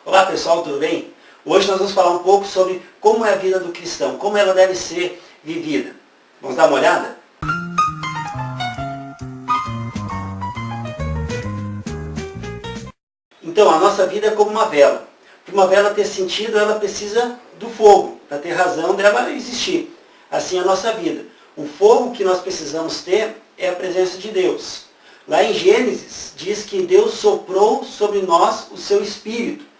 Olá pessoal, tudo bem? Hoje nós vamos falar um pouco sobre como é a vida do cristão, como ela deve ser vivida. Vamos dar uma olhada? Então, a nossa vida é como uma vela. Para uma vela ter sentido, ela precisa do fogo, para ter razão dela existir. Assim é a nossa vida. O fogo que nós precisamos ter é a presença de Deus. Lá em Gênesis, diz que Deus soprou sobre nós o seu Espírito.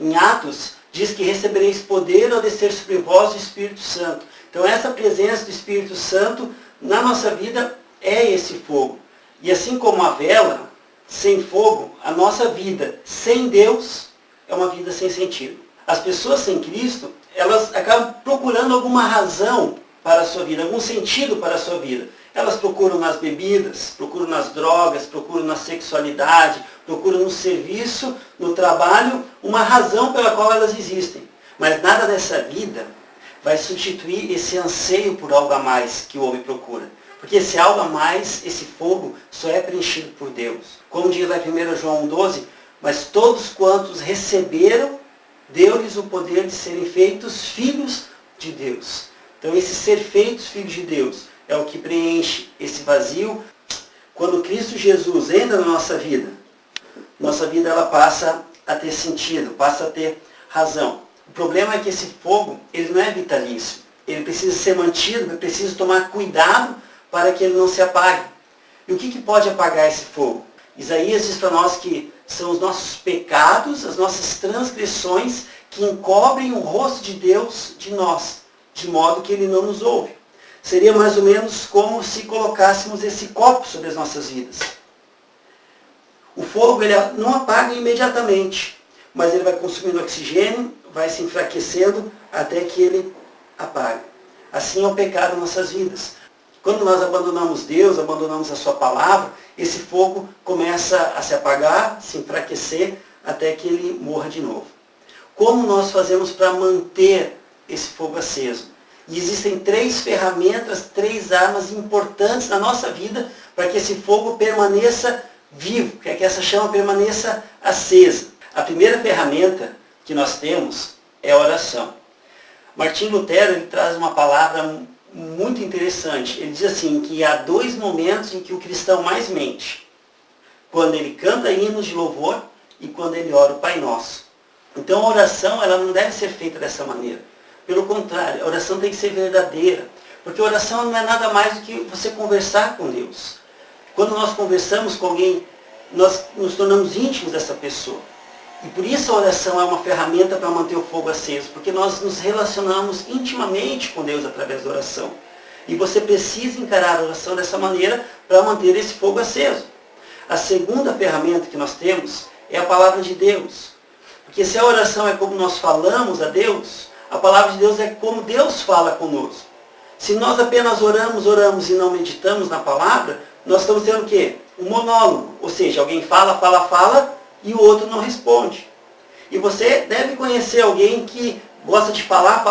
Em Atos, diz que recebereis poder ao descer sobre vós o Espírito Santo. Então, essa presença do Espírito Santo na nossa vida é esse fogo. E assim como a vela, sem fogo, a nossa vida sem Deus é uma vida sem sentido. As pessoas sem Cristo, elas acabam procurando alguma razão para a sua vida, algum sentido para a sua vida. Elas procuram nas bebidas, procuram nas drogas, procuram na sexualidade, procuram no serviço, no trabalho, uma razão pela qual elas existem. Mas nada nessa vida vai substituir esse anseio por algo a mais que o homem procura. Porque esse algo a mais, esse fogo, só é preenchido por Deus. Como diz lá em 1 João 12, mas todos quantos receberam, deu-lhes o poder de serem feitos filhos de Deus. Então, esse ser feitos filhos de Deus é o que preenche esse vazio. Quando Cristo Jesus entra na nossa vida ela passa a ter sentido, passa a ter razão. O problema é que esse fogo, ele não é vitalício. Ele precisa ser mantido, é preciso tomar cuidado para que ele não se apague. E o que pode apagar esse fogo? Isaías diz para nós que são os nossos pecados, as nossas transgressões que encobrem o rosto de Deus de nós, de modo que ele não nos ouve. Seria mais ou menos como se colocássemos esse copo sobre as nossas vidas. O fogo ele não apaga imediatamente, mas ele vai consumindo oxigênio, vai se enfraquecendo até que ele apague. Assim é o pecado em nossas vidas. Quando nós abandonamos Deus, abandonamos a sua palavra, esse fogo começa a se apagar, se enfraquecer, até que ele morra de novo. Como nós fazemos para manter esse fogo aceso? E existem 3 ferramentas, 3 armas importantes na nossa vida para que esse fogo permaneça vivo, para que essa chama permaneça acesa. A primeira ferramenta que nós temos é a oração. Martim Lutero ele traz uma palavra muito interessante. Ele diz assim, que há 2 momentos em que o cristão mais mente. Quando ele canta hinos de louvor e quando ele ora o Pai Nosso. Então a oração ela não deve ser feita dessa maneira. Pelo contrário, a oração tem que ser verdadeira. Porque a oração não é nada mais do que você conversar com Deus. Quando nós conversamos com alguém, nós nos tornamos íntimos dessa pessoa. E por isso a oração é uma ferramenta para manter o fogo aceso, porque nós nos relacionamos intimamente com Deus através da oração. E você precisa encarar a oração dessa maneira para manter esse fogo aceso. A segunda ferramenta que nós temos é a palavra de Deus. Porque se a oração é como nós falamos a Deus, a palavra de Deus é como Deus fala conosco. Se nós apenas oramos e não meditamos na palavra, nós estamos tendo o quê? Um monólogo. Ou seja, alguém fala, e o outro não responde. E você deve conhecer alguém que gosta de falar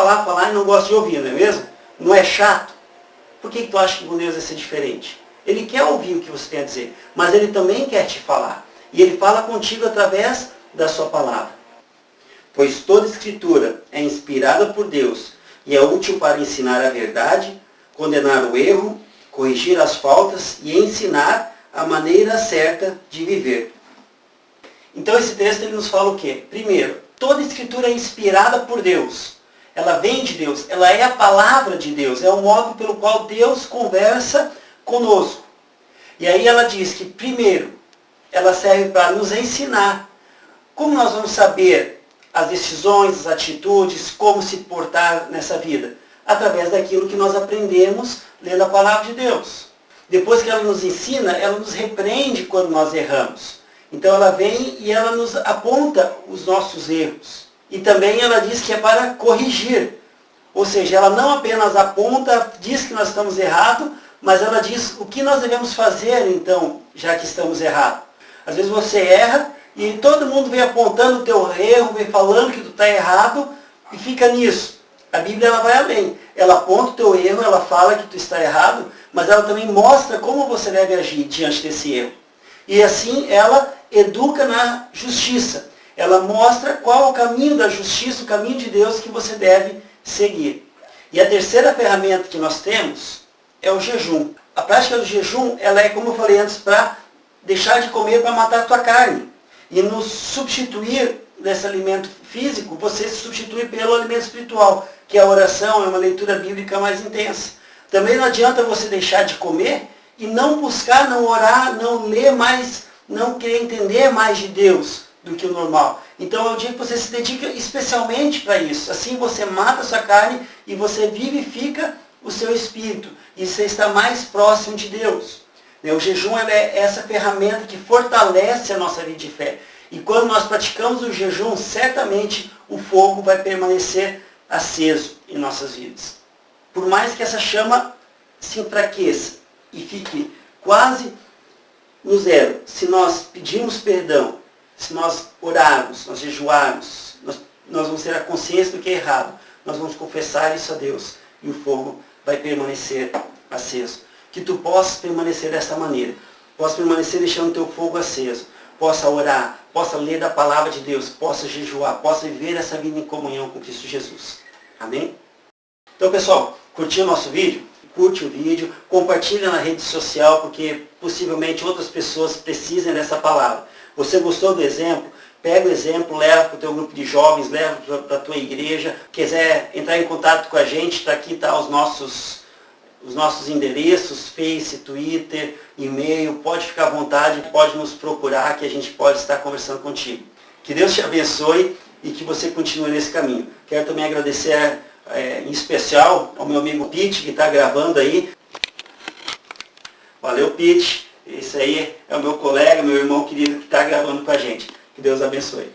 e não gosta de ouvir, não é mesmo? Não é chato? Por que tu acha que com Deus vai ser diferente? Ele quer ouvir o que você tem a dizer, mas ele também quer te falar. E ele fala contigo através da sua palavra. Pois toda escritura é inspirada por Deus e é útil para ensinar a verdade, condenar o erro, corrigir as faltas e ensinar a maneira certa de viver. Então esse texto ele nos fala o quê? Primeiro, toda escritura é inspirada por Deus. Ela vem de Deus, ela é a palavra de Deus, é o modo pelo qual Deus conversa conosco. E aí ela diz que, primeiro, ela serve para nos ensinar. Como nós vamos saber as decisões, as atitudes, como se portar nessa vida? Através daquilo que nós aprendemos lendo a palavra de Deus. Depois que ela nos ensina, ela nos repreende quando nós erramos. Então ela vem e ela nos aponta os nossos erros. E também ela diz que é para corrigir. Ou seja, ela não apenas aponta, diz que nós estamos errados, mas ela diz o que nós devemos fazer então, já que estamos errados. Às vezes você erra e todo mundo vem apontando o teu erro, vem falando que tu está errado e fica nisso. A Bíblia ela vai além. Ela aponta o teu erro, ela fala que tu está errado, mas ela também mostra como você deve agir diante desse erro. E assim ela educa na justiça. ela mostra qual é o caminho da justiça, o caminho de Deus que você deve seguir. E a terceira ferramenta que nós temos é o jejum. A prática do jejum, ela é, como eu falei antes, para deixar de comer para matar a tua carne. E nos substituir desse alimento físico, você se substitui pelo alimento espiritual, que é a oração, é uma leitura bíblica mais intensa. Também não adianta você deixar de comer e não buscar, não orar, não ler mais, não querer entender mais de Deus do que o normal. Então é o dia que você se dedica especialmente para isso. Assim você mata a sua carne e você vivifica o seu espírito. E você está mais próximo de Deus. O jejum é essa ferramenta que fortalece a nossa vida de fé. E quando nós praticamos o jejum, certamente o fogo vai permanecer aceso em nossas vidas. Por mais que essa chama se enfraqueça e fique quase no zero, se nós pedirmos perdão, se nós orarmos, nós jejuarmos, nós vamos ter a consciência do que é errado, nós vamos confessar isso a Deus e o fogo vai permanecer aceso. Que tu possas permanecer dessa maneira, possa permanecer deixando o teu fogo aceso, possa orar, possa ler da palavra de Deus, possa jejuar, possa viver essa vida em comunhão com Cristo Jesus. Amém? Então, pessoal, curtiu o nosso vídeo? Curte o vídeo, compartilha na rede social, porque possivelmente outras pessoas precisem dessa palavra. Você gostou do exemplo? Pega o exemplo, leva para o teu grupo de jovens, leva para a tua igreja. Quiser entrar em contato com a gente, tá aqui tá os nossos endereços, Face, Twitter, e-mail. Pode ficar à vontade, pode nos procurar que a gente pode estar conversando contigo. Que Deus te abençoe e que você continue nesse caminho. Quero também agradecer em especial ao meu amigo Pete, que está gravando aí. Valeu, Pete. Esse aí é o meu colega, meu irmão querido que está gravando com a gente. Que Deus abençoe.